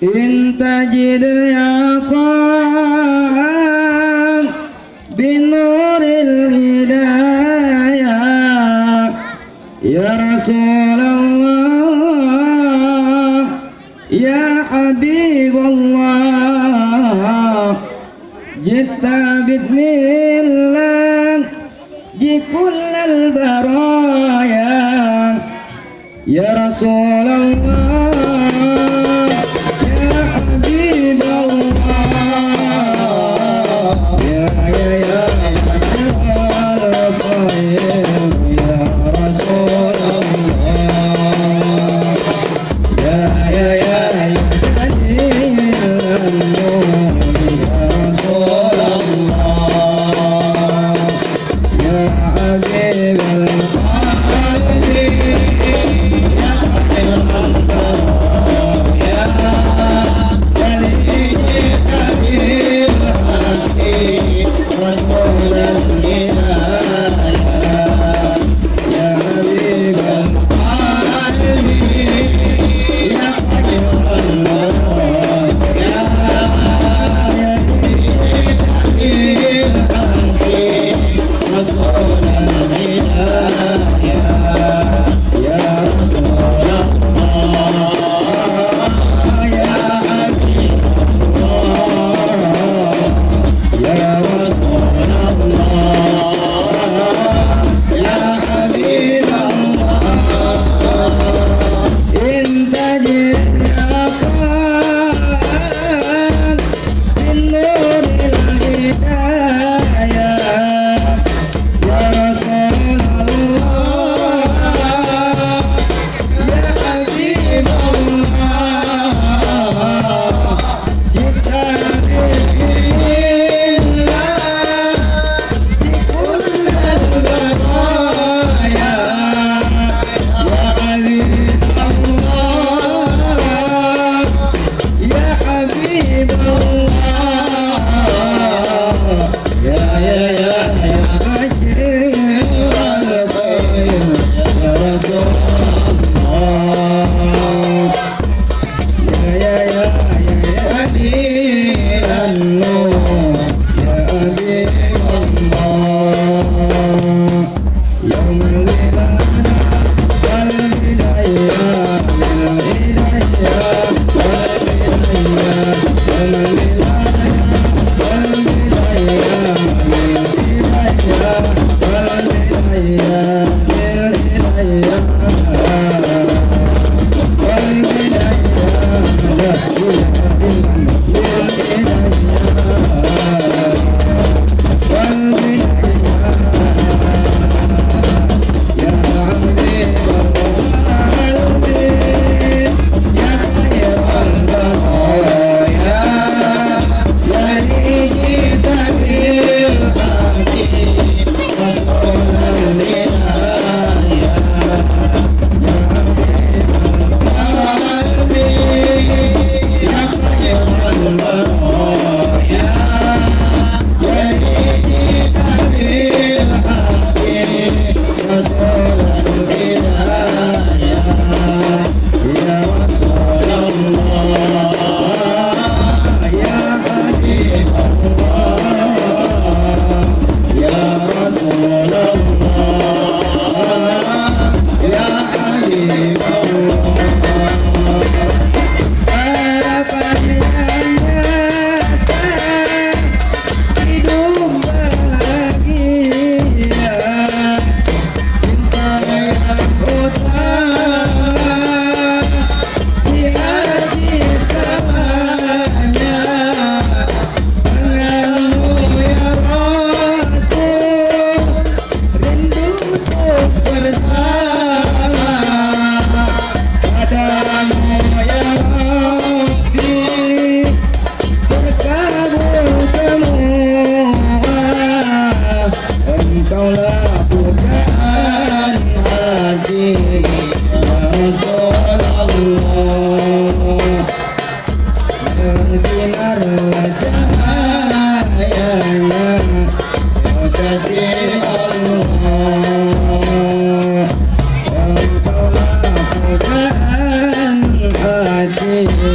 إن تجد يقام بنور الهداية يا رسول الله يا حبيب الله جئت بإذن الله جئ كل البرايا يا رسول الله يا حبيب الله يا رسول الله يا رسول الله يا حبيب القلب يا حبيب القلب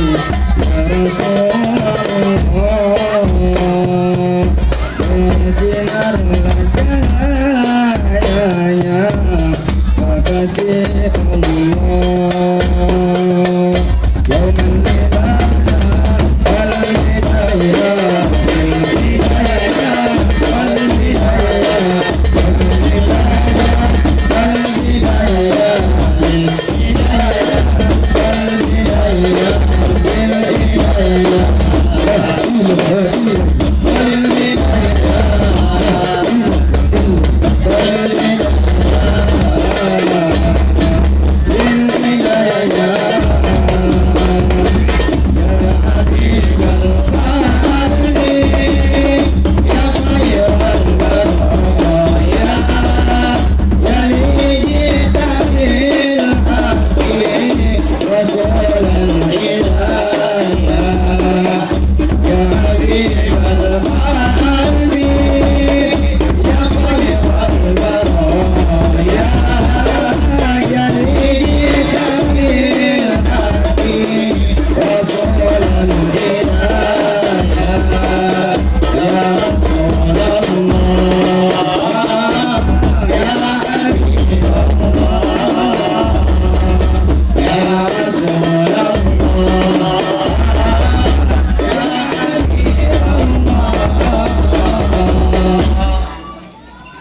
ya Rasulullah, ya sinar cahayanya kekasih Allah, yauman nibata wal hidayah,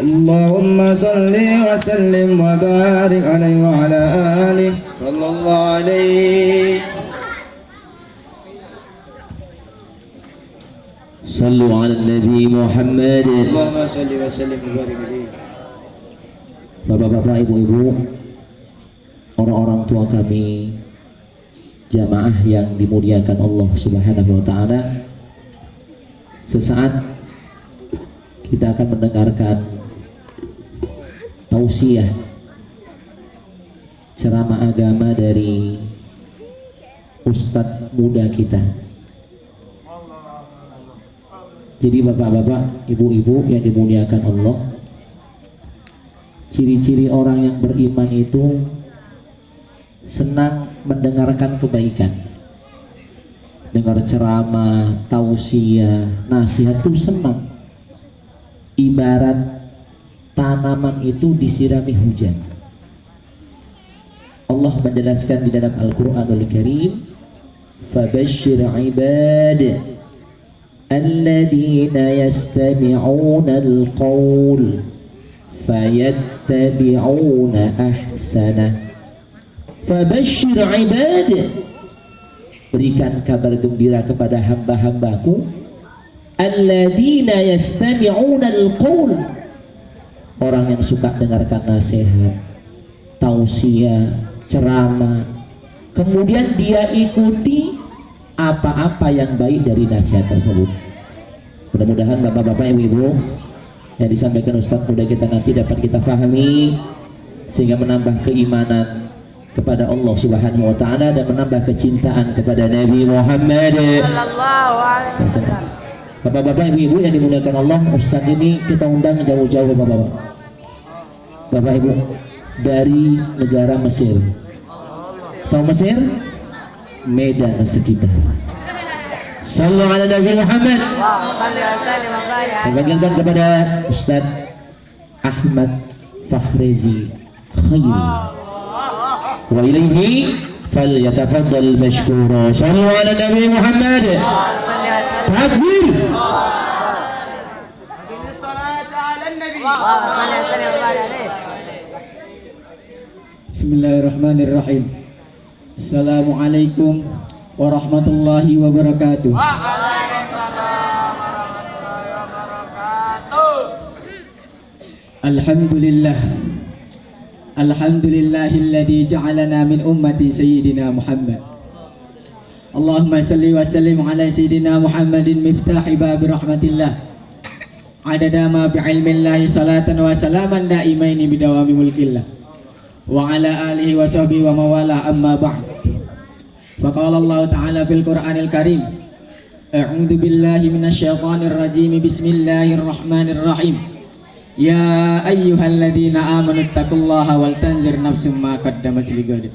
Allahumma salli wa sallim wa barik alaihi wa ala alihi sallallahu alaihi. Sallu ala Nabi Muhammad. Allahumma salli wa sallim wa barik alaihi. Bapak-bapak, ibu-ibu, orang-orang tua kami, jamaah yang dimuliakan Allah Subhanahu wa taala. Sesaat kita akan mendengarkan tausiah ceramah agama dari Ustadz muda kita. Jadi bapak-bapak, ibu-ibu yang dimuliakan Allah, ciri-ciri orang yang beriman itu senang mendengarkan kebaikan. Dengar ceramah, tausiah, nasihat itu senang. Ibarat tanaman itu disirami hujan. Allah menjelaskan di dalam Al-Qur'anul Karim, "Fabashshir 'ibad alladzina yastami'una al-qaul fayattabi'una ahsana." Fabashshir 'ibad, berikan kabar gembira kepada hamba-hambaku, alladzina yastami'una al-qaul, orang yang suka dengarkan nasihat, tausiah, ceramah, kemudian dia ikuti apa-apa yang baik dari nasihat tersebut. Mudah-mudahan bapak-bapak, ibu-ibu yang disampaikan Ustadz muda kita nanti dapat kita pahami, sehingga menambah keimanan kepada Allah Subhanahu wa taala dan menambah kecintaan kepada Nabi Muhammad sallallahu alaihi wasallam. Bapak-bapak, ibu-ibu yang dimuliakan Allah, Ustadz ini kita undang jauh-jauh bapak-bapak. Bapak ibu dari negara Mesir. Tahu Mesir? Medan dan sekitar. Sallu ala Nabi Muhammad. Dipanggilkan kepada Ustadz Ahmad Fahrezi Khairi. Wa ilaihi falyatafaddal mashkura. Sallu ala Nabi Muhammad. Takbir. Bismillahirrahmanirrahim. Assalamualaikum warahmatullahi wabarakatuh. Alhamdulillah. Alhamdulillahilladzi ja'alana min ummati sayyidina Muhammad. Allahumma salli wa sallim ala sayyidina Muhammadin miftahi babi rahmatillah. Adada ma bi'ilmillahi salatan wa salaman daimaini bidawami mulkillah. Wa ala alihi wa sahbihi wa mawala amma ba'd. Faqala Allah ta'ala fil Qur'anil Karim, a'udzu billahi minasyaitonir rajim, bismillahirrahmanirrahim. Ya ayyuhalladzina amanu taqullaha wal tanzir nafsum ma qaddamat lighad.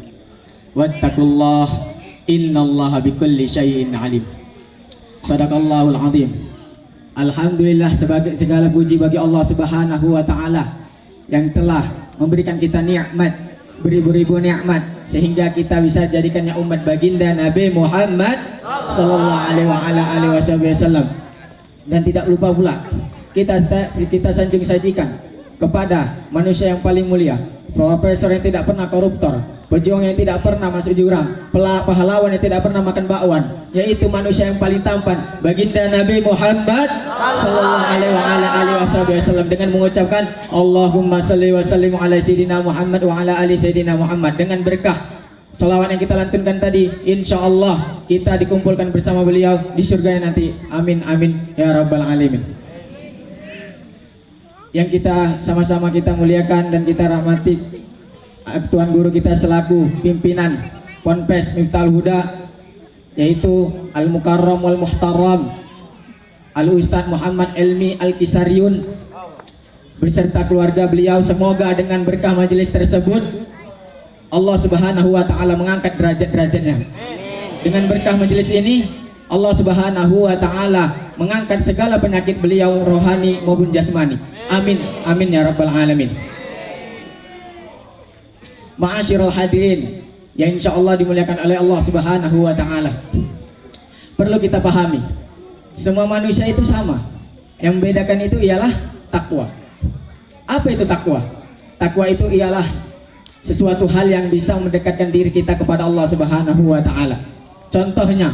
Wattaqullaha Innallaha bikulli syai'in alim. Sadaqallahul azim. Alhamdulillah, sebagai segala puji bagi Allah Subhanahu wa taala yang telah memberikan kita nikmat, beribu-ribu nikmat sehingga kita bisa jadikannya umat baginda Nabi Muhammad sallallahu alaihi wasallam. Dan tidak lupa pula kita sajikan kepada manusia yang paling mulia, profesor yang tidak pernah koruptor, pejuang yang tidak pernah masuk jurang, pahlawan yang tidak pernah makan bakwan, yaitu manusia yang paling tampan, baginda Nabi Muhammad sallallahu alaihi wasallam, dengan mengucapkan Allahumma salli wa sallim ala sayyidina Muhammad wa ala ali sayyidina Muhammad. Dengan berkah salawat yang kita lantunkan tadi, insya Allah kita dikumpulkan bersama beliau di surga nanti. Amin amin ya rabbal alamin. Yang kita sama-sama kita muliakan dan kita rahmati Tuan Guru kita selaku pimpinan Ponpes Miftahul Huda, yaitu Al-Mukarram wal Muhtaram Al-Ustadz Muhammad Elmi Al-Kisariun beserta keluarga beliau. Semoga dengan berkah majelis tersebut Allah Subhanahu wa taala mengangkat derajat-derajatnya. Dengan berkah majelis ini Allah Subhanahu wa taala mengangkat segala penyakit beliau rohani maupun jasmani. Amin amin ya rabbal alamin. Ma'asyiral hadirin yang insyaallah dimuliakan oleh Allah Subhanahu wa taala. Perlu kita pahami, semua manusia itu sama. Yang membedakan itu ialah takwa. Apa itu takwa? Takwa itu ialah sesuatu hal yang bisa mendekatkan diri kita kepada Allah Subhanahu wa taala. Contohnya,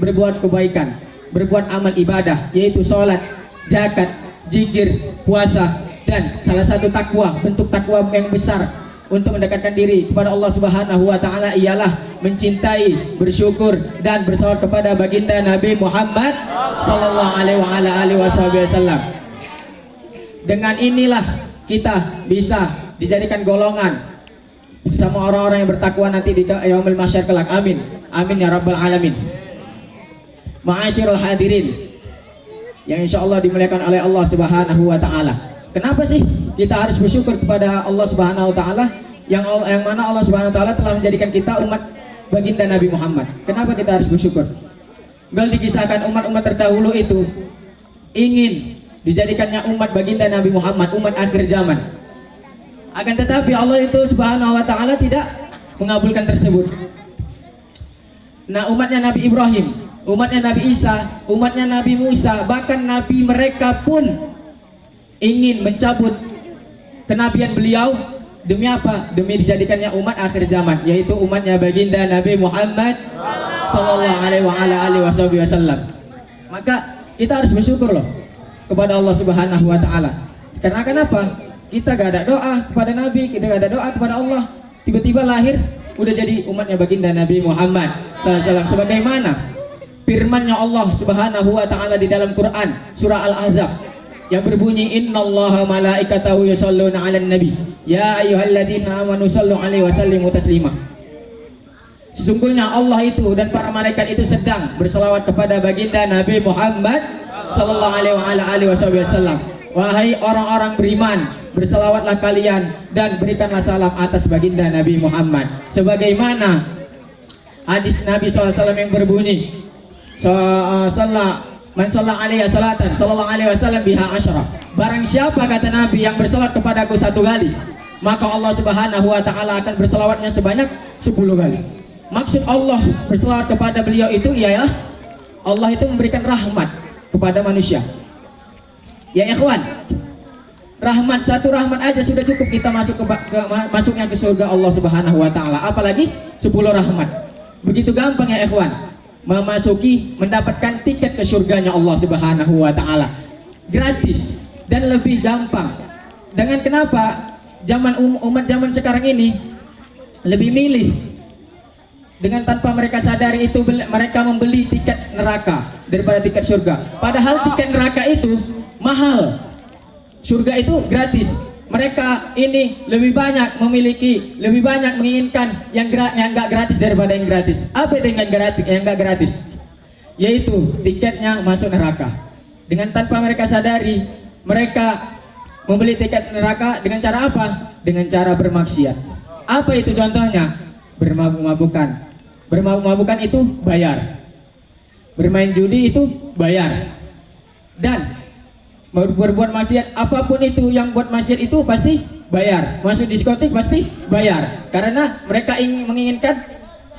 berbuat kebaikan, berbuat amal ibadah, yaitu sholat, zakat, zikir, puasa. Dan salah satu takwa, bentuk takwa yang besar untuk mendekatkan diri kepada Allah Subhanahu wa taala ialah mencintai, bersyukur dan bersalawat kepada baginda Nabi Muhammad sallallahu alaihi wasallam. Dengan inilah kita bisa dijadikan golongan sama orang-orang yang bertakwa nanti di yaumul mahsyar kelak. Amin amin ya rabbal alamin. Ma'asyiral hadirin yang insyaallah dimuliakan oleh Allah Subhanahu wa taala. Kenapa sih kita harus bersyukur kepada Allah Subhanahu wa taala yang mana Allah Subhanahu wa taala telah menjadikan kita umat baginda Nabi Muhammad? Kenapa kita harus bersyukur? Bel dikisahkan umat-umat terdahulu itu ingin dijadikannya umat baginda Nabi Muhammad, umat akhir zaman. Akan tetapi Allah itu Subhanahu wa taala tidak mengabulkan tersebut. Nah, umatnya Nabi Ibrahim, umatnya Nabi Isa, umatnya Nabi Musa, bahkan Nabi mereka pun ingin mencabut kenabian beliau. Demi apa? Demi dijadikannya umat akhir zaman, yaitu umatnya baginda Nabi Muhammad sallallahu alaihi wasallam. Maka kita harus bersyukur loh kepada Allah Subhanahu wa taala. Karena kenapa? Kita gak ada doa kepada Nabi, kita gak ada doa kepada Allah, tiba-tiba lahir udah jadi umatnya baginda Nabi Muhammad SAW. Sebagaimana firman-Nya Allah Subhanahu wa taala di dalam Quran surah Al-Ahzab yang berbunyi innallaha malaikatahu yusholluna 'alan nabi ya ayyuhalladzina amanu shallu 'alaihi wa sallimu taslima. Sesungguhnya Allah itu dan para malaikat itu sedang berselawat kepada baginda Nabi Muhammad sallallahu alaihi wasallam. Wahai orang-orang beriman, berselawatlah kalian dan berikanlah salam atas baginda Nabi Muhammad. Sebagaimana hadis Nabi SAW yang berbunyi man shalla alaihi salatan sallallahu alaihi wasallam biha asyara. Barang siapa, kata Nabi, yang berselawat kepadaku 1 kali, maka Allah Subhanahu wa taala akan berselawatnya sebanyak 10 kali. Maksud Allah berselawat kepada beliau itu ialah Allah itu memberikan rahmat kepada manusia. Ya ikhwan, rahmat, satu rahmat aja sudah cukup kita masuknya ke surga Allah Subhanahu wa taala, apalagi 10 rahmat. Begitu gampang ya ikhwan mendapatkan tiket ke surganya Allah Subhanahu wa taala. Gratis dan lebih gampang. Dengan kenapa umat zaman sekarang ini lebih milih dengan tanpa mereka sadari itu mereka membeli tiket neraka daripada tiket surga. Padahal tiket neraka itu mahal, surga itu gratis. Mereka ini lebih banyak menginginkan yang enggak gratis daripada yang gratis. Apa itu yang enggak gratis? Yaitu tiketnya masuk neraka. Dengan tanpa mereka sadari, mereka membeli tiket neraka dengan cara apa? Dengan cara bermaksiat. Apa itu contohnya? Bermabuk-mabukan, bermabuk-mabukan itu bayar, bermain judi itu bayar, dan berbuat maksiat apapun itu yang buat maksiat itu pasti bayar, masuk diskotik pasti bayar, karena mereka menginginkan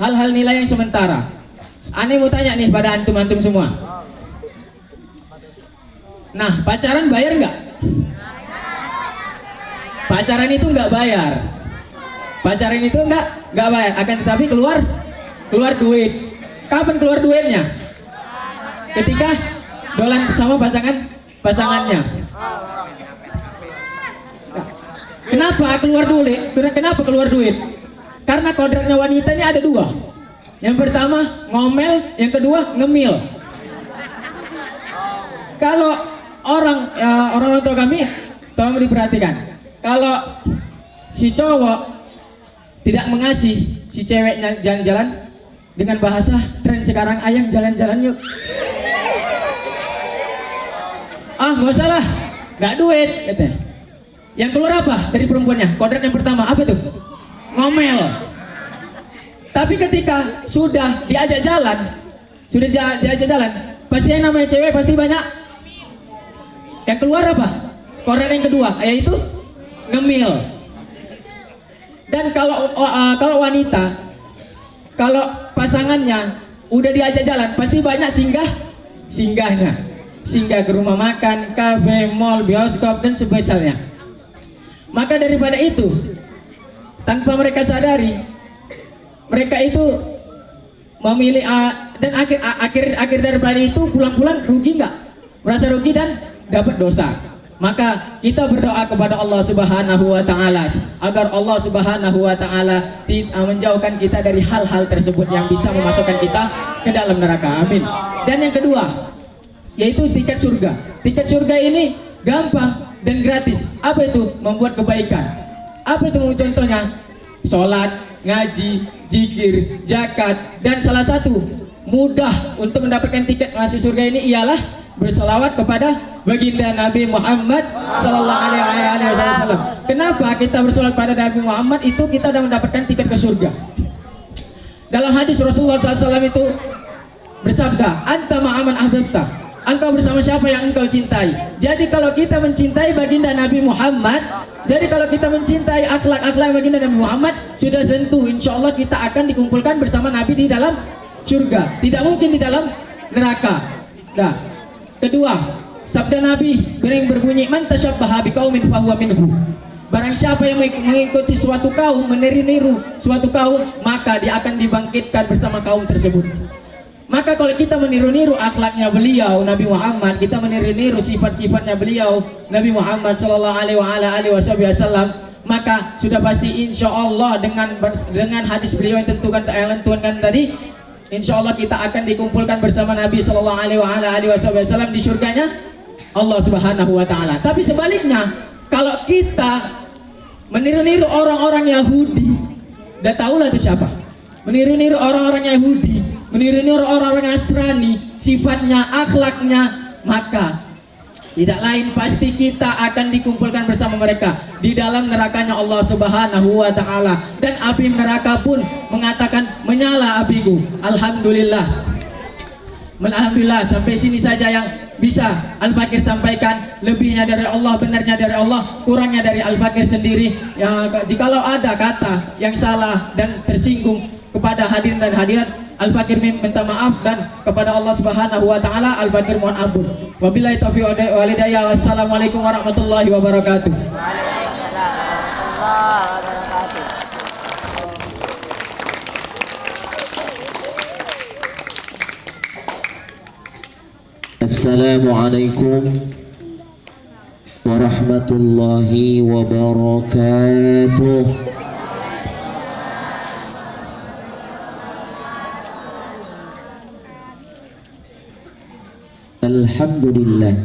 hal-hal nilai yang sementara. Aneh mau tanya nih pada antum-antum semua, nah pacaran bayar nggak? Pacaran itu nggak bayar, pacaran itu nggak bayar, akan tetapi keluar duit. Kapan keluar duitnya? Ketika dolan sama pasangannya. Nah, kenapa keluar duit? Kenapa keluar duit? Karena kodratnya wanita ini ada dua. Yang pertama ngomel, yang kedua ngemil. Kalau orang tua kami, tolong diperhatikan. Kalau si cowok tidak mengasih si ceweknya jalan-jalan, dengan bahasa tren sekarang, ayang jalan-jalan yuk. Ah nggak usah lah, nggak duit katanya. Yang keluar apa dari perempuannya? Kodrat yang pertama apa tuh? Ngomel. Tapi ketika sudah diajak jalan, pasti yang namanya cewek pasti banyak. Yang keluar apa? Kodrat yang kedua, yaitu ngemil. Dan kalau wanita, kalau pasangannya udah diajak jalan, pasti banyak singgah ke rumah makan, kafe, mall, bioskop dan sebagainya. Maka daripada itu, tanpa mereka sadari, mereka itu memilih dan akhir daripada itu pulang-pulang rugi nggak? Merasa rugi dan dapat dosa. Maka kita berdoa kepada Allah Subhanahu wa taala agar Allah Subhanahu wa taala menjauhkan kita dari hal-hal tersebut yang bisa memasukkan kita ke dalam neraka. Amin. Dan yang kedua, yaitu tiket surga. Tiket surga ini gampang dan gratis. Apa itu? Membuat kebaikan. Apa itu contohnya? Sholat, ngaji, zikir, zakat, dan salah satu mudah untuk mendapatkan tiket masuk surga ini ialah berselawat kepada baginda Nabi Muhammad sallallahu alaihi wasallam. Kenapa kita berselawat pada Nabi Muhammad? Itu kita sudah mendapatkan tiket ke surga. Dalam hadis Rasulullah SAW itu bersabda, anta ma'aman ahbabta, engkau bersama siapa yang engkau cintai. Jadi kalau kita mencintai baginda Nabi Muhammad, jadi kalau kita mencintai akhlak-akhlak baginda Nabi Muhammad, sudah tentu insya Allah kita akan dikumpulkan bersama Nabi di dalam surga, tidak mungkin di dalam neraka. Nah, kedua, sabda Nabi yang berbunyi, man tasyabbaha biqaumin fahuwa minhu. Barang siapa yang mengikuti suatu kaum, meniru suatu kaum, maka dia akan dibangkitkan bersama kaum tersebut. Maka kalau kita meniru-niru akhlaknya beliau Nabi Muhammad, kita meniru-niru sifat-sifatnya beliau Nabi Muhammad sallallahu alaihi wasallam, maka sudah pasti insya Allah dengan hadis beliau yang tentukan tadi, insya Allah kita akan dikumpulkan bersama Nabi sallallahu alaihi wasallam di surganya Allah Subhanahu wa taala. Tapi sebaliknya, kalau kita meniru-niru orang-orang Yahudi, udah tahulah itu siapa. Meniru-niru orang-orang Yahudi, meniru-niru orang-orang Nasrani, sifatnya, akhlaknya, maka tidak lain pasti kita akan dikumpulkan bersama mereka di dalam nerakanya Allah Subhanahu wa taala. Dan api neraka pun mengatakan, menyala apiku. Alhamdulillah. Alhamdulillah, sampai sini saja yang bisa Al-Fakir sampaikan. Lebihnya dari Allah, benarnya dari Allah, kurangnya dari Al-Fakir sendiri. Ya, jikalau ada kata yang salah dan tersinggung kepada hadirin dan hadirat, Al-Fakir minta maaf, dan kepada Allah Subhanahu wa taala Al-Fakir mohon ampun. Wabillahi taufiq wal hidayah. Wassalamualaikum warahmatullahi wabarakatuh. Waalaikumsalam warahmatullahi wabarakatuh. Assalamualaikum warahmatullahi wabarakatuh. Alhamdulillah.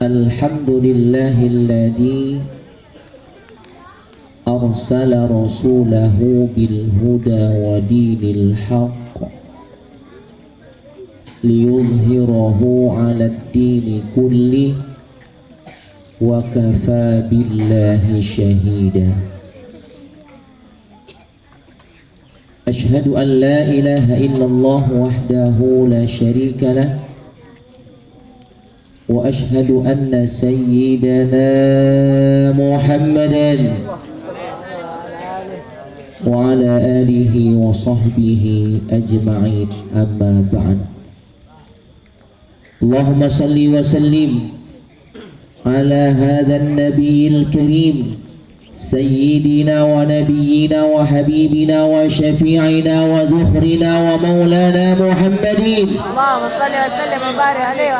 Alhamdulillahilladzi arsala rasulahu bil huda wa dinil haqq liyudhhirahu 'ala ad-dini kulli wa kafa billahi shahida. أشهد أن لا إله إلا الله وحده لا شريك له وأشهد أن سيدنا محمدا وعلى آله وصحبه أجمعين أما بعد اللهم صل وسلم على هذا النبي الكريم سيدنا ونبينا وحبيبنا وشفيعنا وذخرنا ومولانا محمد اللهم صل وسلم وبارك عليه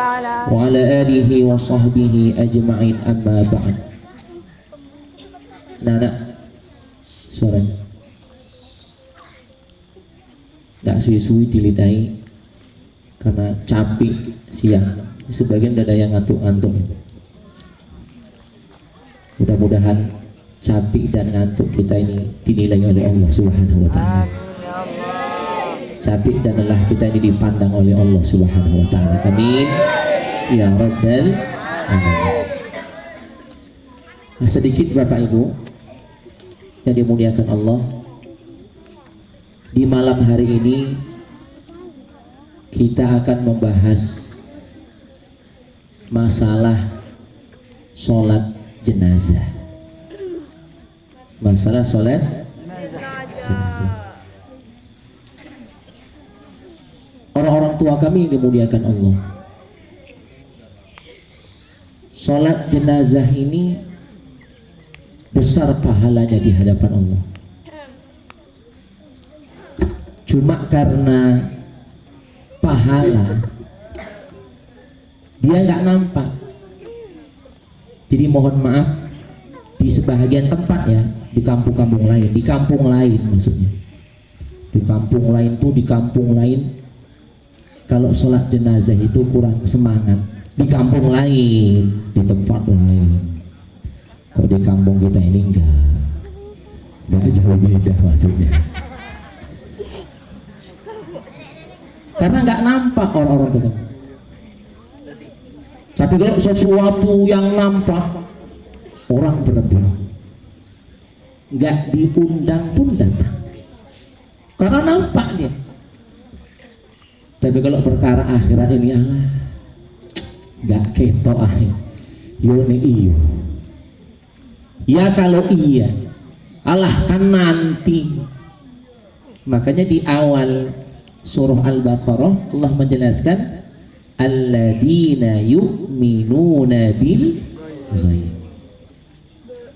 وعلى آله وصحبه أجمعين أما بعد. Nana suaranya nggak suwi-suwi dilidahi karena capek siang. Sebagian ada yang ngantuk-ngantuk. Mudah-mudahan capek dan ngantuk kita ini dinilai oleh Allah Subhanahu wa taala. Capek dan lelah kita ini dipandang oleh Allah Subhanahu wa taala. Amin. Ya Rabbal alamin. Nah, sedikit Bapak Ibu yang dimuliakan Allah, di malam hari ini kita akan membahas masalah sholat jenazah. Masalah sholat jenazah. Orang-orang tua kami yang dimuliakan Allah, sholat jenazah ini besar pahalanya di hadapan Allah. Cuma karena pahala dia nggak nampak, jadi mohon maaf di sebahagian tempat ya, di kampung-kampung lain, di kampung lain maksudnya, di kampung lain tuh, di kampung lain kalau sholat jenazah itu kurang semangat. Di kampung lain, di tempat lain. Kalau di kampung kita ini enggak jauh beda maksudnya. Karena enggak nampak orang-orang itu. Tapi kalau sesuatu yang nampak, orang berebut, enggak diundang pun datang. Karena nampak dia. Tapi kalau perkara akhirat ini Allah, enggak ketok akhir. Yo ne iyo. Ya kalau iya, Allah kan nanti. Makanya di awal surah Al-Baqarah Allah menjelaskan alladzina yu'minuna bil ghaib.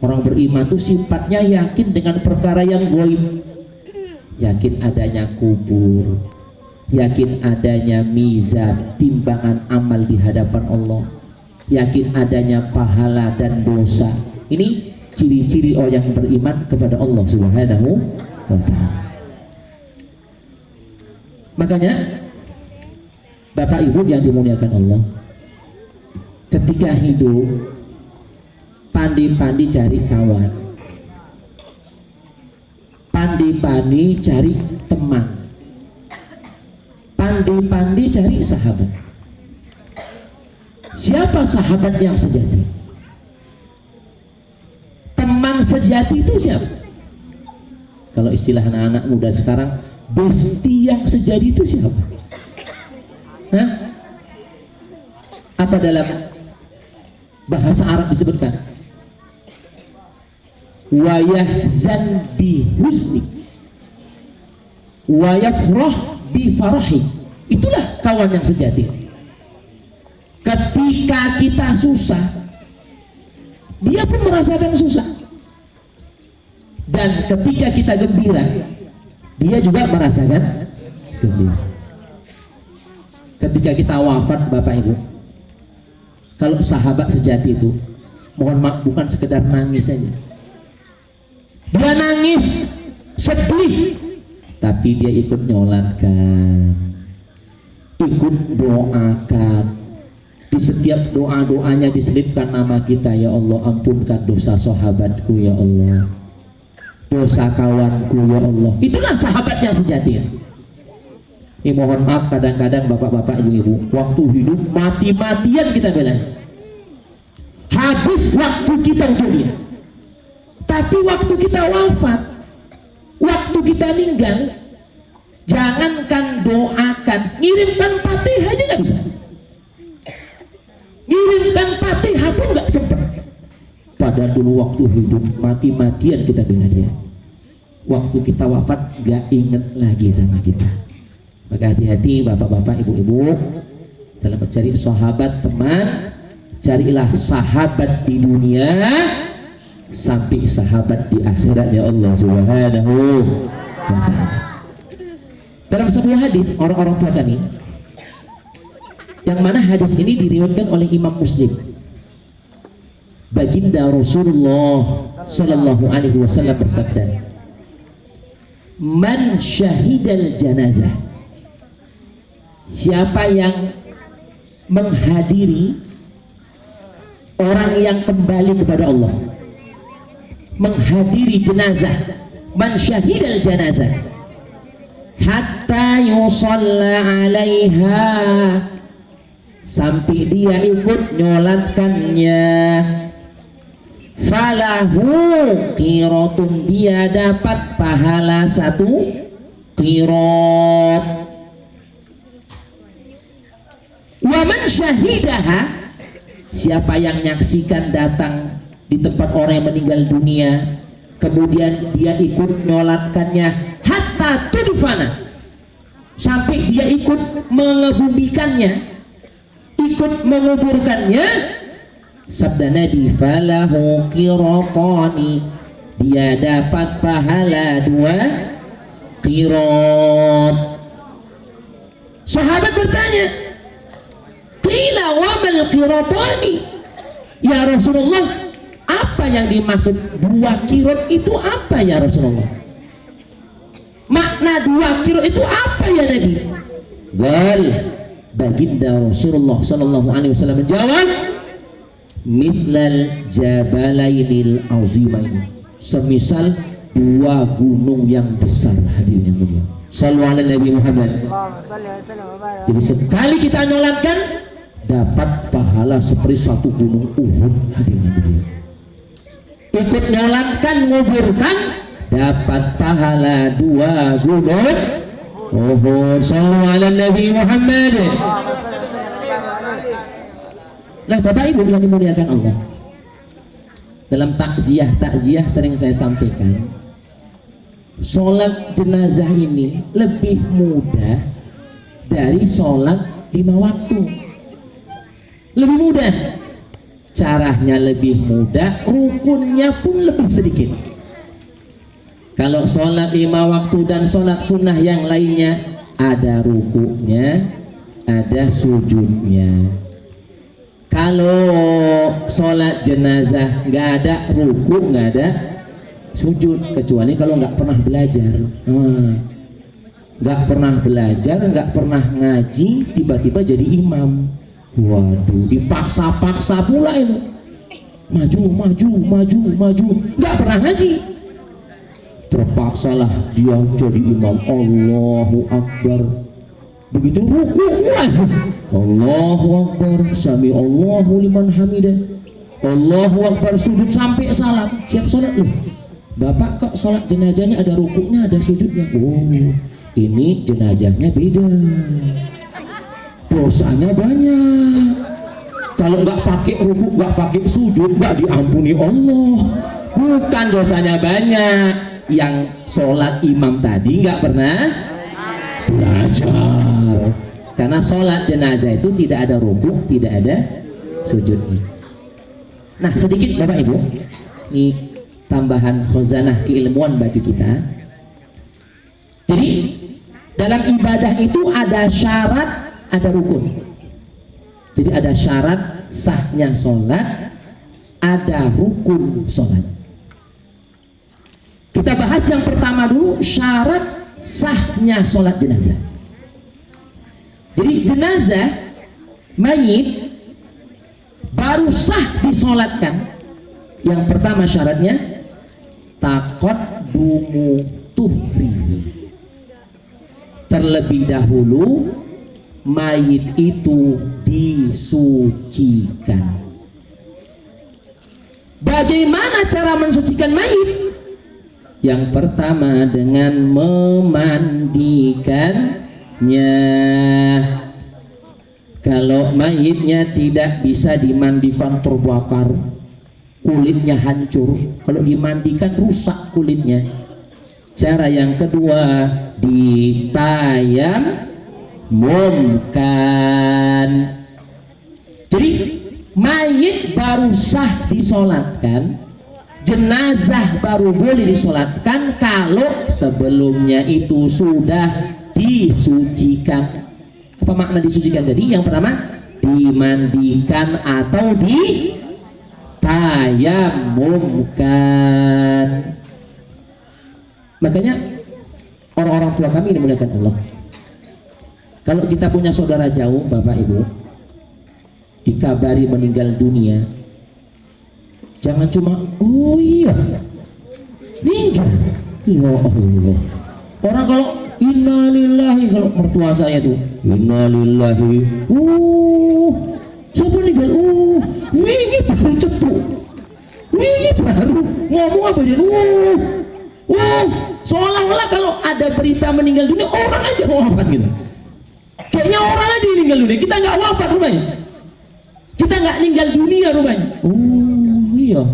Orang beriman itu sifatnya yakin dengan perkara yang gaib. Yakin adanya kubur, yakin adanya mizan, timbangan amal di hadapan Allah, yakin adanya pahala dan dosa. Ini ciri-ciri orang yang beriman kepada Allah Subhanahu wa ta'ala. Makanya Bapak Ibu yang dimuliakan Allah, ketika hidup pandai-pandai cari kawan, pandai-pandai cari teman, pandai-pandai cari sahabat. Siapa sahabat yang sejati? Teman sejati itu siapa? Kalau istilah anak-anak muda sekarang, besti yang sejati itu siapa? Hah? Apa dalam bahasa Arab disebutkan? Wa yahzan bi husni wa yafrah bi farahi. Itulah kawan yang sejati. Ketika kita susah, dia pun merasakan susah. Dan ketika kita gembira, dia juga merasakan gembira. Ketika kita wafat Bapak Ibu, kalau sahabat sejati itu, mohon maaf, bukan sekedar nangis saja. Dia nangis, sedih, tapi dia ikut nyolatkan, ikut doakan. Di setiap doa-doanya diselipkan nama kita, ya Allah ampunkan dosa sahabatku ya Allah, dosa kawanku ya Allah. Itulah sahabat yang sejati. Ini mohon maaf, kadang-kadang bapak-bapak, ibu-ibu, waktu hidup mati-matian kita bela, habis waktu kita untuk dia. Tapi waktu kita wafat, waktu kita meninggal, Jangankan doakan, ngirimkan Fatihah aja nggak bisa. Ngirimkan Fatihah pun nggak sempat. Pada dulu waktu hidup mati-matian kita bela dia. Waktu kita wafat nggak inget lagi sama kita. Maka hati-hati bapak-bapak, ibu-ibu dalam mencari sahabat teman. Carilah sahabat di dunia sampai sahabat di akhirat ya Allah Subhanahu wa ta'ala. Dalam sebuah hadis orang-orang tua kami, yang mana hadis ini diriwayatkan oleh Imam Muslim, baginda Rasulullah Sallallahu Alaihi Wasallam bersabda, "Man syahidal janazah," siapa yang menghadiri orang yang kembali kepada Allah, menghadiri jenazah, man syahidal janazah hatta yusalla alaiha, sampai dia ikut nyolatkannya, falahu qiratun, dia dapat pahala 1 qirat. Wa man syahidaha, siapa yang menyaksikan datang di tempat orang yang meninggal dunia, kemudian dia ikut nyolatkannya, hatta tudfana, sampai dia ikut mengebumikannya, ikut menguburkannya, sabda Nabi, falahu qiratani, dia dapat pahala 2 qirat. Sahabat bertanya, qila wa mal qiratani, ya Rasulullah, apa yang dimaksud 2 qirat itu apa ya Rasulullah? Makna 2 qirat itu apa ya Nabi? Gal, baginda Rasulullah Sallallahu Alaihi Wasallam menjawab, mithlal jabalainil azimain, semisal 2 gunung yang besar. Hadirin yang mulia, sallallahu alaihi Nabi Muhammad. Jadi sekali kita nyolatkan dapat pahala seperti 1 gunung Uhud. Hadirin yang mulia, ikut nyolatkan, nguburkan, dapat pahala 2 gunung Uhud. Sallallahu alaihi Nabi Muhammad. Nah Bapak Ibu yang dimuliakan Allah, dalam takziah sering saya sampaikan, sholat jenazah ini lebih mudah dari sholat 5 waktu. Lebih mudah, caranya lebih mudah, rukunnya pun lebih sedikit. Kalau sholat 5 waktu dan sholat sunnah yang lainnya, ada rukunya, ada sujudnya. Kalau sholat jenazah nggak ada ruku, nggak ada sujud, kecuali kalau nggak pernah belajar. Nggak pernah belajar, nggak pernah ngaji, tiba-tiba jadi imam. Waduh, dipaksa-paksa pula itu. Maju, nggak pernah ngaji. Terpaksalah dia jadi imam. Allahu Akbar. Begitu ruku mulai, Allahu Akbar, sami Allahu liman hamidah, Allahu Akbar, sujud sampai salam, siap sholat. Loh, Bapak kok sholat jenazahnya ada rukuknya, ada sujudnya? Oh, ini jenazahnya beda, dosanya banyak. Kalau nggak pakai rukuk, nggak pakai sujud, nggak diampuni Allah. Bukan dosanya banyak, yang sholat imam tadi nggak pernah belajar, karena sholat jenazah itu tidak ada rukuk, tidak ada sujudnya. Nah sedikit Bapak Ibu, ini tambahan khazanah keilmuan bagi kita. Jadi dalam ibadah itu ada syarat, ada rukun. Jadi ada syarat sahnya sholat, ada rukun sholat. Kita bahas yang pertama dulu, syarat sahnya sholat jenazah. Jadi jenazah mayit baru sah disolatkan, yang pertama syaratnya taqaddumu tuhri, terlebih dahulu mayit itu disucikan. Bagaimana cara mensucikan mayit? Yang pertama dengan memandikannya. Kalau mayitnya tidak bisa dimandikan terbakar, kulitnya hancur. Kalau dimandikan rusak kulitnya. Cara yang kedua ditayamumkan. Jadi mayit baru sah disolatkan, jenazah baru boleh disolatkan kalau sebelumnya itu sudah disucikan. Apa makna disucikan tadi? Yang pertama dimandikan atau ditayamumkan. Makanya orang-orang tua kami dimuliakan Allah, kalau kita punya saudara jauh, bapak ibu, dikabari meninggal dunia, jangan cuma oh iya meninggal, ya Allah. Orang kalau innalillahi, kalau mertua saya tuh innalillahi, siapa meninggal, ini baru cepu, ini baru ngomong apa dia, seolah-olah kalau ada berita meninggal dunia orang aja wafat gitu. Kayaknya orang aja meninggal dunia, kita nggak wafat rupanya, kita nggak meninggal dunia rupanya. Iya,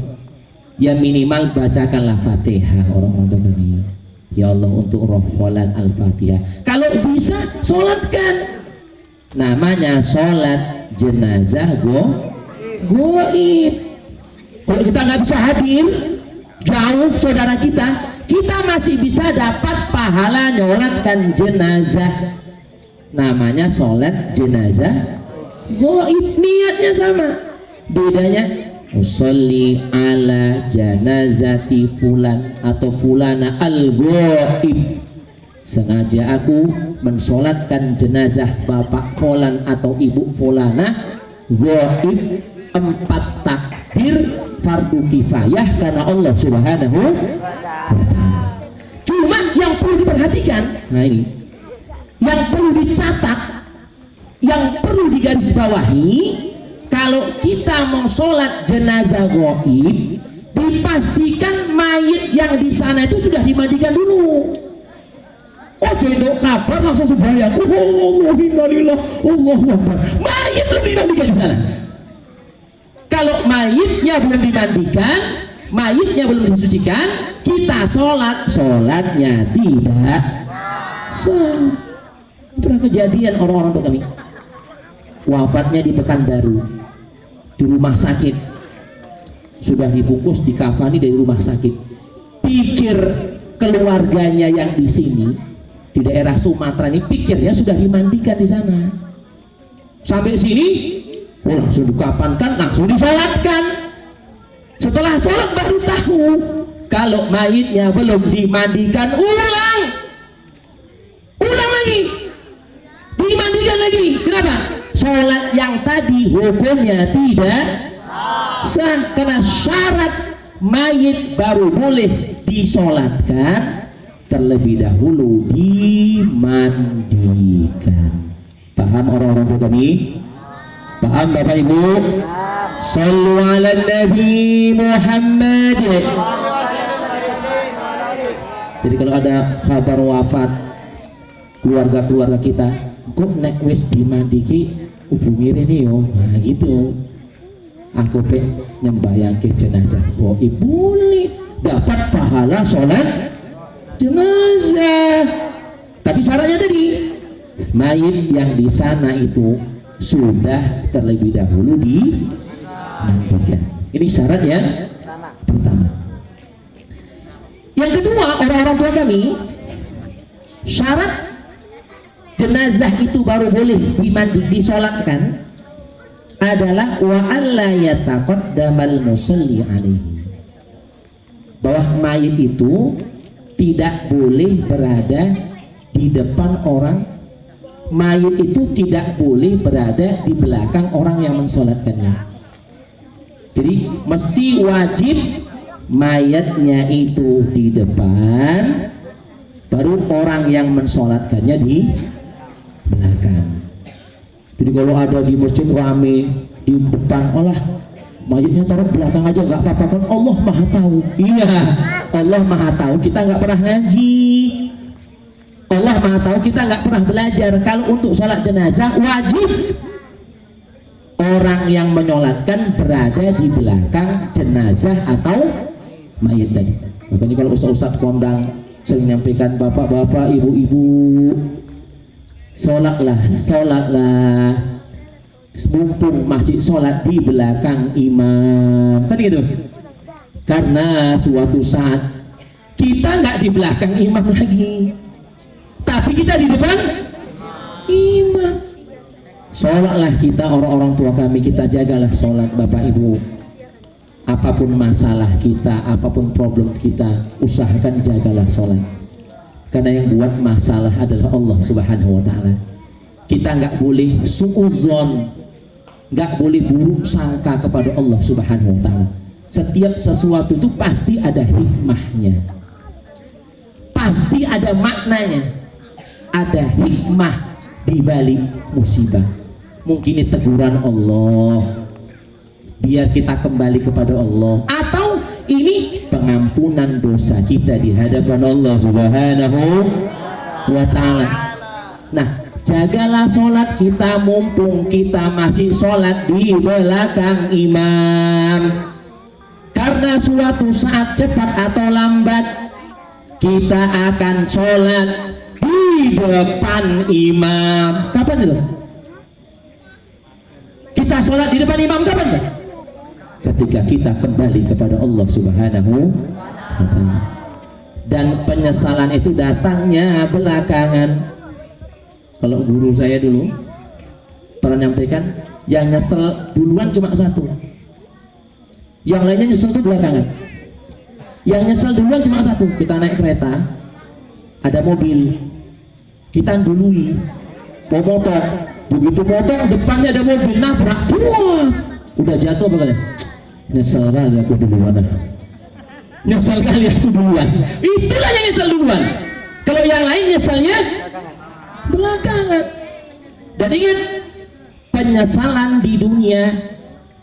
ya minimal bacakanlah Fatihah orang-orang tua kami. Ya Allah, untuk roh sholat Al-Fatihah. Kalau bisa sholatkan, namanya sholat jenazah goib. Kalau kita nggak bisa hadir, jauh saudara kita masih bisa dapat pahala nyolatkan jenazah. Namanya sholat jenazah goib, niatnya sama. Bedanya usolli ala janazati fulan atau fulana al-goib. Sengaja aku mensolatkan jenazah bapak fulan atau ibu fulana goib. 4 takbir fardu kifayah karena Allah Subhanahu wa ta'ala. Cuma yang perlu diperhatikan, nah ini yang perlu dicatat, yang perlu digarisbawahi, kalau kita mau sholat jenazah goib, dipastikan mayit yang di sana itu sudah dimandikan dulu. Oh, itu kabar langsung sembahyang. Allahu Akbar. Mayit belum dimandikan di sana. Kalau mayitnya belum dimandikan, mayitnya belum disucikan, kita sholatnya tidak sah. Pernah kejadian orang-orang tua kami wafatnya di Pekanbaru, di rumah sakit, sudah dibungkus dikafani dari rumah sakit. Pikir keluarganya yang di sini di daerah Sumatera ini, pikirnya sudah dimandikan di sana. Sampai sini langsung dikafankan, langsung disolatkan. Setelah sholat baru tahu kalau mayitnya belum dimandikan, ulang lagi, dimandikan lagi. Kenapa? Sholat yang tadi hukumnya tidak sah, karena syarat mayit baru boleh disolatkan terlebih dahulu dimandikan. Paham orang-orang tua kami? Paham Bapak Ibu? Sallu ala Nabi Muhammad. Jadi kalau ada kabar wafat keluarga-keluarga kita, kok nek wis dimandiki hubungi rene yo. Nah gitu. Aku pe nyembayangke jenazah goib, boleh dapat pahala sholat jenazah. Tapi syaratnya tadi, mayit yang di sana itu sudah terlebih dahulu dimandikan. Ini syarat yang pertama. Yang kedua, orang-orang tua kami, syarat jenazah itu baru boleh disolatkan adalah wa alla yataqaddamal musalli alaihi, bahwa mayit itu tidak boleh berada di depan orang. Mayit itu tidak boleh berada di belakang orang yang mensolatkannya. Jadi mesti wajib mayatnya itu di depan, baru orang yang mensolatkannya di belakang. Jadi kalau ada di masjid rame di depan, olah mayatnya taruh belakang aja nggak apa-apa kan Allah maha tahu. Iya, Allah maha tahu kita nggak pernah ngaji, Allah maha tahu kita nggak pernah belajar. Kalau untuk sholat jenazah wajib orang yang menyolatkan berada di belakang jenazah atau mayat tadi. Makanya kalau ustaz-ustaz kondang sering nyampaikan bapak-bapak, ibu-ibu, sholatlah mumpung masih sholat di belakang imam, kan gitu. Karena suatu saat kita nggak di belakang imam lagi, tapi kita di depan imam. Sholatlah kita, orang-orang tua kami, kita jagalah sholat bapak ibu. Apapun masalah kita, apapun problem kita, usahakan jagalah sholat. Karena yang buat masalah adalah Allah Subhanahu wa ta'ala. Kita nggak boleh suudzon, nggak boleh buruk sangka kepada Allah Subhanahu wa ta'ala. Setiap sesuatu itu pasti ada hikmahnya, pasti ada maknanya, ada hikmah di balik musibah. Mungkin ini teguran Allah biar kita kembali kepada Allah, atau ini pengampunan dosa kita di hadapan Allah Subhanahu wa ta'ala. Nah, jagalah sholat kita mumpung kita masih sholat di belakang imam, karena suatu saat cepat atau lambat kita akan sholat di depan imam. Kapan itu? Kita sholat di depan imam kapan? Ketika kita kembali kepada Allah Subhanahu wa ta'ala. Dan penyesalan itu datangnya belakangan. Kalau guru saya dulu pernah nyampaikan, yang nyesel duluan cuma satu, yang lainnya nyesel itu belakangan. Yang nyesel duluan cuma satu. Kita naik kereta, ada mobil, kita dului, mau motor, begitu motor depannya ada mobil nabrak, udah jatuh apa kalian? Nyesel kali aku duluan, nyesel kali aku duluan. Itulah yang nyesel duluan. Kalau yang lain nyeselnya belakangan. Dan ingat, penyesalan di dunia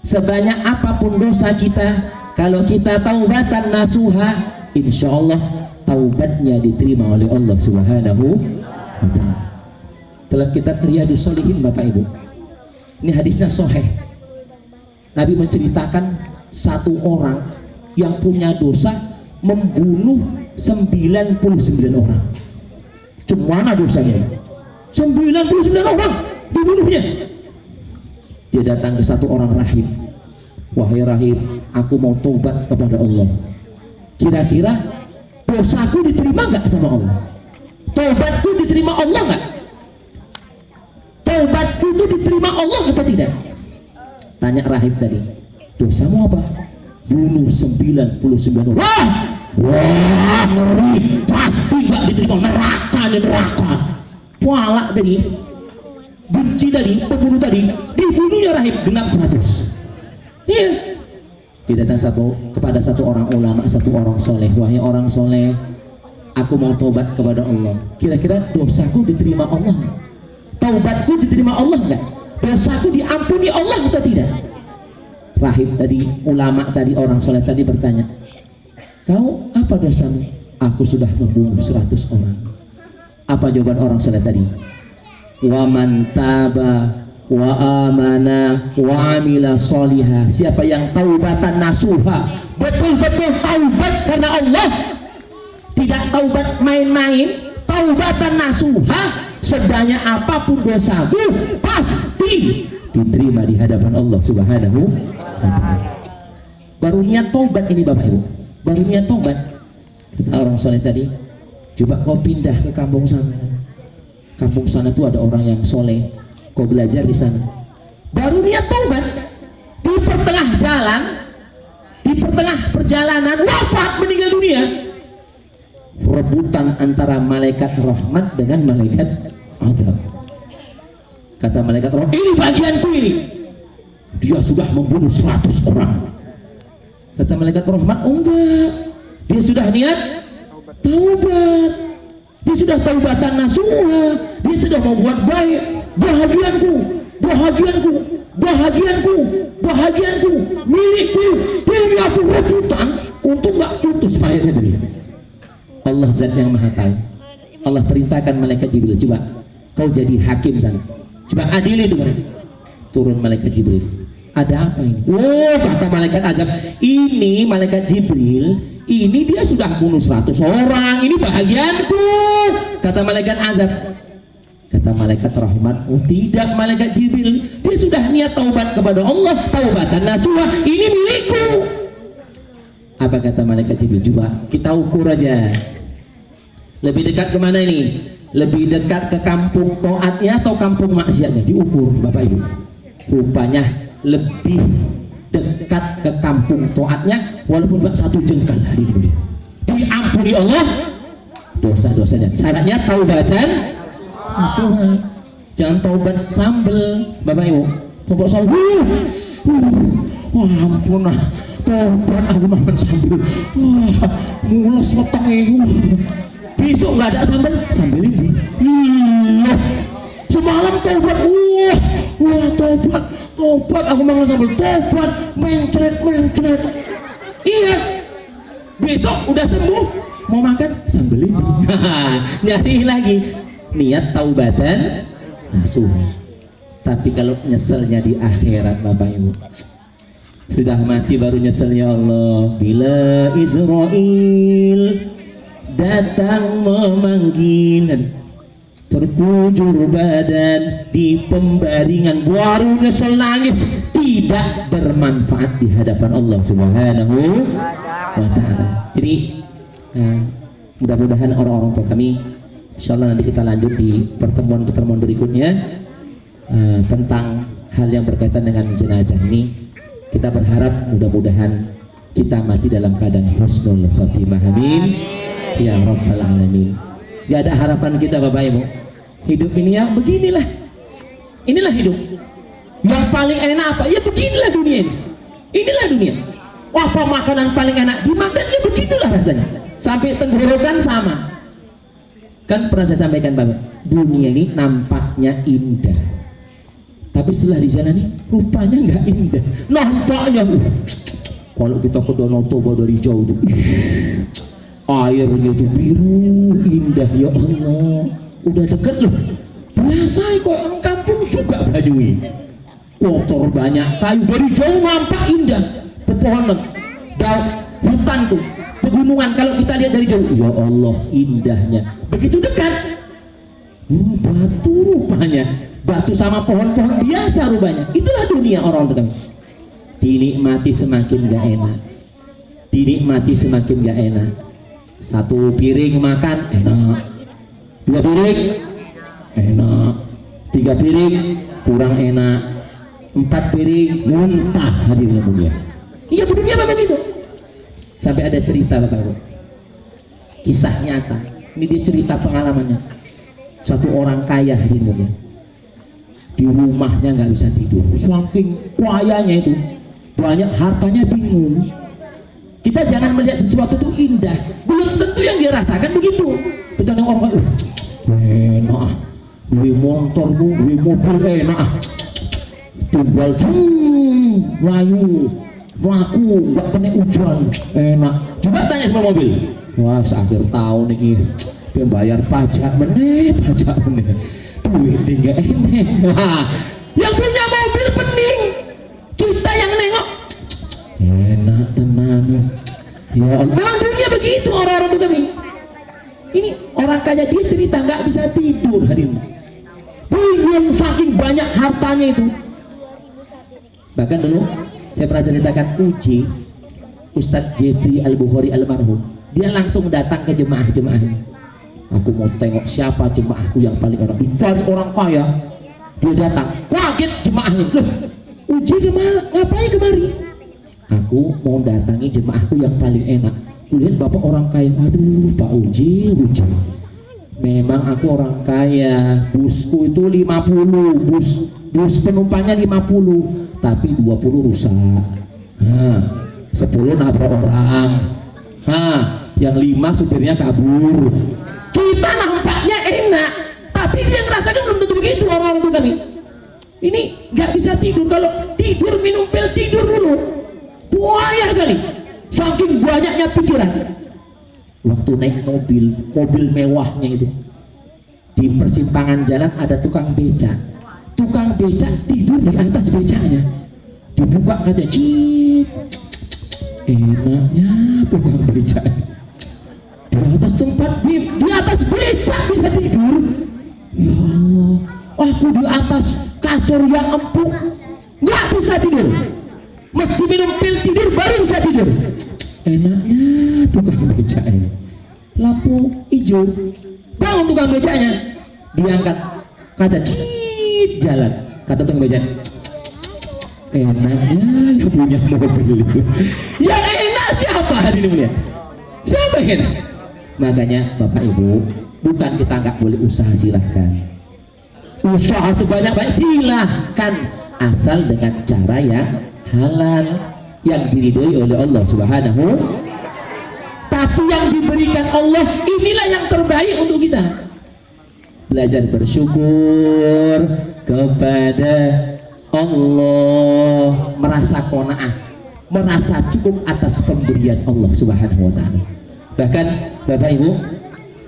sebanyak apapun dosa kita, kalau kita taubatan nasuha, insya Allah taubatnya diterima oleh Allah Subhanahu wa ta'ala. Dalam kitab Riyadhus Shalihin Bapak Ibu, ini hadisnya sahih. Nabi menceritakan satu orang yang punya dosa membunuh 99 orang. Cuma dosanya 99 orang dibunuhnya. Dia datang ke satu orang rahib. Wahai rahib, aku mau tobat kepada Allah. Kira-kira dosaku diterima nggak sama Allah? Tobatku diterima Allah nggak? Tobatku itu diterima Allah atau tidak? Tanya rahib tadi. Dosamu apa? Bunuh 99 orang. Wah, ngeri. Pasti nggak diterima, neraka. Walak tadi, benci tadi, pembunuh tadi, dibunuhnya rahib genap 100. Iya. Dia datang kepada satu orang ulama, satu orang soleh. Wahai orang soleh, aku mau tobat kepada Allah. Kira-kira dosaku diterima Allah? Taubatku diterima Allah nggak? Dosaku diampuni Allah atau tidak? Rahib tadi, ulama tadi, orang soleh tadi bertanya, kau apa dosamu? Aku sudah membunuh 100 orang. Apa jawaban orang soleh tadi? Wa man taba wa amana wa amila solihah. Siapa yang taubatan nasuha, betul-betul taubat karena Allah, tidak taubat main-main, taubatan nasuha, sebanyak apapun dosamu pasti diterima di hadapan Allah Subhanahu wa ta'ala. Baru niat taubat ini Bapak Ibu, baru niat taubat. Kata orang soleh tadi, coba kau pindah ke kampung sana. Kampung sana tuh ada orang yang soleh, kau belajar di sana. Baru niat taubat, di pertengah jalan, di pertengah perjalanan wafat, meninggal dunia. Rebutan antara malaikat rahmat dengan malaikat azab. Kata malaikat rahmat, ini bagianku ini. Dia sudah membunuh 100 orang. Kata malaikat rahmat, oh enggak, dia sudah niat taubat, dia sudah taubatan nasuha, dia sudah mau buat baik. Bahagianku bahagianku, bahagianku, bahagianku, milikku, ini aku rebutan untuk nggak putus ayatnya tadi. Allah zat yang maha tahu. Allah perintahkan malaikat Jibril, coba kau jadi hakim sana, coba adili itu mereka. Turun malaikat Jibril, ada apa ini? Oh, kata malaikat azab, ini malaikat Jibril, ini dia sudah bunuh 100 orang, ini bahagianku, kata malaikat azab. Kata malaikat rahmat, oh tidak malaikat Jibril, dia sudah niat taubat kepada Allah, taubatan nasuha, ini milikku. Apa kata malaikat Jibril? Coba kita ukur aja, lebih dekat kemana ini? Lebih dekat ke kampung taatnya atau kampung maksiatnya? Diukur Bapak Ibu. Rupanya lebih dekat ke kampung taatnya, walaupun 1 jengkal hari ini. Diampuni Allah dosa-dosanya. Syaratnya taubatan nasuha. Jangan taubat sambel Bapak Ibu. Taubat sambel. Wah ampun lah. Taubat aku makan sambel. Wah, mulas weteng itu. Besok nggak ada sambel, sambel ini. Iya. Semalam taubat. Wah taubat, taubat aku makan sambel. Taubat, mencret. Iya. Besok udah sembuh, mau makan sambel ini. Nyari lagi. Niat taubatan nasuha. Tapi kalau nyeselnya di akhirat Bapak Ibu, sudah mati baru nyesel, ya Allah. Bila Israel datang memanggil, terkujur badan di pembaringan, baru nyesel nangis, tidak bermanfaat di hadapan Allah Subhanahu wa ta'ala. Jadi mudah-mudahan orang-orang tua kami, insyaallah nanti kita lanjut di pertemuan-pertemuan berikutnya tentang hal yang berkaitan dengan jenazah ini. Kita berharap mudah-mudahan kita mati dalam keadaan husnul khotimah, amin ya rabbal alamin. Gak ada harapan kita Bapak Ibu, hidup ini ya beginilah, inilah hidup. Yang paling enak apa? Ya beginilah dunia ini, inilah dunia. Apa makanan paling enak? Dimakannya begitulah rasanya, sampai tenggorokan sama. Kan pernah saya sampaikan Bapak, dunia ini nampaknya indah, tapi setelah dijalani rupanya nggak indah. Nampaknya kalau kita ke Danau Toba dari jauh tuh, airnya tuh biru indah, ya Allah. Udah deket loh, biasa kok orang kampung juga Banyuwi, kotor banyak kayu, dari jauh nampak indah, pepohonan, hutan tuh, pegunungan kalau kita lihat dari jauh, ya Allah indahnya. Begitu dekat, batu rupanya, batu sama pohon-pohon biasa rupanya. Itulah dunia orang tua. Dinikmati semakin gak enak, dinikmati semakin gak enak. 1 piring makan enak, 2 piring enak, 3 piring kurang enak, 4 piring muntah. Hadirin dunia, iya dunia Bapak gitu. Sampai ada cerita Bapak Ibu, kisah nyata. Ini dia cerita pengalamannya. Satu orang kaya hadirin dunia, di rumahnya nggak bisa tidur, saking kayanya itu, banyak hartanya, bingung. Kita jangan melihat sesuatu itu indah, belum tentu yang dia rasakan begitu. Kita nengok orang enak, beli motor, beli mobil enak, tinggal layu, laku, nggak kena hujan, enak. Coba tanya semua mobil, wah akhir tahun ini bayar pajak meneh, duit tinggal enak. Yang punya mobil pening, kita yang nengok enak tenan. Ya Allah, memang dunia begitu orang-orang itu kami. Ini orang kaya, dia cerita nggak bisa tidur hadirin, bingung saking banyak hartanya itu. Bahkan dulu saya pernah ceritakan uji Ustadz Jeffrey Al-Bukhari almarhum, dia langsung datang ke jemaah-jemaahnya. Aku mau tengok siapa jemaahku yang paling enak, dicari orang kaya. Dia datang, kaget jemaahnya, loh uji kemana, ngapain kemari? Aku mau datangi jemaahku yang paling enak. Kemudian bapak orang kaya, aduh Pak Uji, memang aku orang kaya, busku itu 50, bus penumpangnya 50, tapi 20 rusak, 10 nabrak orang, yang 5 supirnya kabur. Kita nampaknya enak, tapi dia ngerasakan belum tentu begitu orang-orang itu kami. Ini nggak bisa tidur, kalau tidur minum pil tidur dulu. Buaya kali, saking banyaknya pikiran. Waktu naik mobil mewahnya itu, di persimpangan jalan ada tukang becak tidur di atas becaknya, dibuka kaca, cip, enaknya tukang becak di atas tempat di atas becak bisa tidur. Ya Allah, aku di atas kasur yang empuk nggak bisa tidur, mesti minum pil tidur baru bisa tidur. Enaknya tukang becaknya. Lampu hijau, bangun tukang becaknya, diangkat kaca, cip, jalan. Kata tukang becak, enaknya yang punya mobil itu. Yang enak siapa hari ini mulia? Siapa yang enak? Makanya Bapak Ibu, bukan kita nggak boleh usaha, silahkan usaha sebanyak-banyak, silahkan, asal dengan cara yang halal, yang diridhoi oleh Allah Subhanahu. Tapi yang diberikan Allah inilah yang terbaik untuk kita. Belajar bersyukur kepada Allah, merasa qanaah, merasa cukup atas pemberian Allah Subhanahu wa taala. Bahkan Bapak Ibu,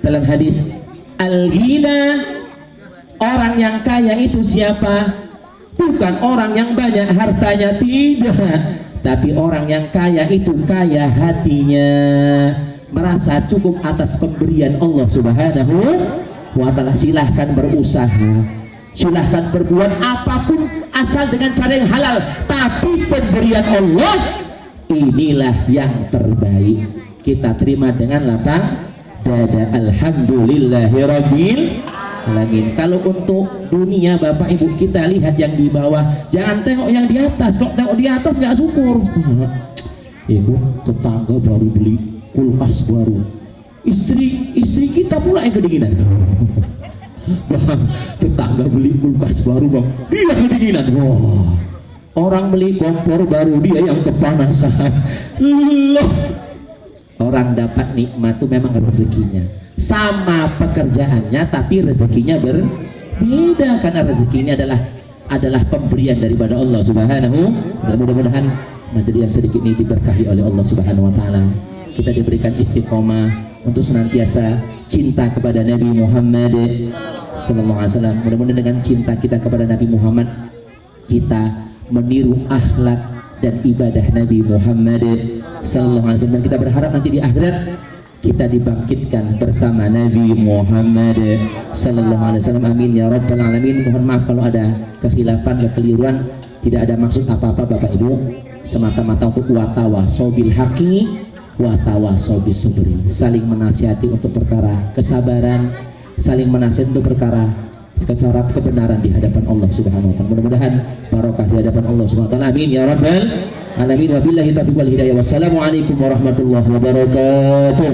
dalam hadis al-ghina, orang yang kaya itu siapa? Bukan orang yang banyak hartanya, tidak, tapi orang yang kaya itu kaya hatinya, merasa cukup atas pemberian Allah Subhanahu wa taala. Silahkan berusaha, silahkan berbuat apapun asal dengan cara yang halal, tapi pemberian Allah inilah yang terbaik. Kita terima dengan lapang dada, alhamdulillahirabbil alamin. Kalau untuk dunia Bapak Ibu, kita lihat yang di bawah, jangan tengok yang di atas. Kalau tengok di atas nggak syukur. Ibu, tetangga baru beli kulkas baru, istri kita pula yang kedinginan. Bang, tetangga beli kulkas baru bang, dia kedinginan. Wah, orang beli kompor baru, dia yang kepanasan. Loh, orang dapat nikmat itu memang rezekinya, sama pekerjaannya, tapi rezekinya berbeda, karena rezekinya adalah pemberian daripada Allah Subhanahu. Dan mudah-mudahan majelis yang sedikit ini diberkahi oleh Allah Subhanahu wa taala. Kita diberikan istiqomah untuk senantiasa cinta kepada Nabi Muhammad sallallahu alaihi wasallam. Mudah-mudahan dengan cinta kita kepada Nabi Muhammad, kita meniru akhlak dan ibadah Nabi Muhammad sallallahu alaihi wasallam. Dan kita berharap nanti di akhirat kita dibangkitkan bersama Nabi Muhammad sallallahu alaihi wasallam. Amin ya rabbal alamin. Mohon maaf kalau ada kekhilafan, kekeliruan, tidak ada maksud apa-apa Bapak Ibu, semata-mata untuk watawasobil haqi watawasobil sabri, saling menasihati untuk perkara kesabaran, saling menasihati untuk perkara kebenaran di hadapan Allah Subhanahu wa taala. Mudah-mudahan barokah di hadapan Allah Subhanahu wa taala. Amin ya rabbal alamin. Wabillahi taufiq wal hidayah. Wassalamualaikum warahmatullahi wabarakatuh.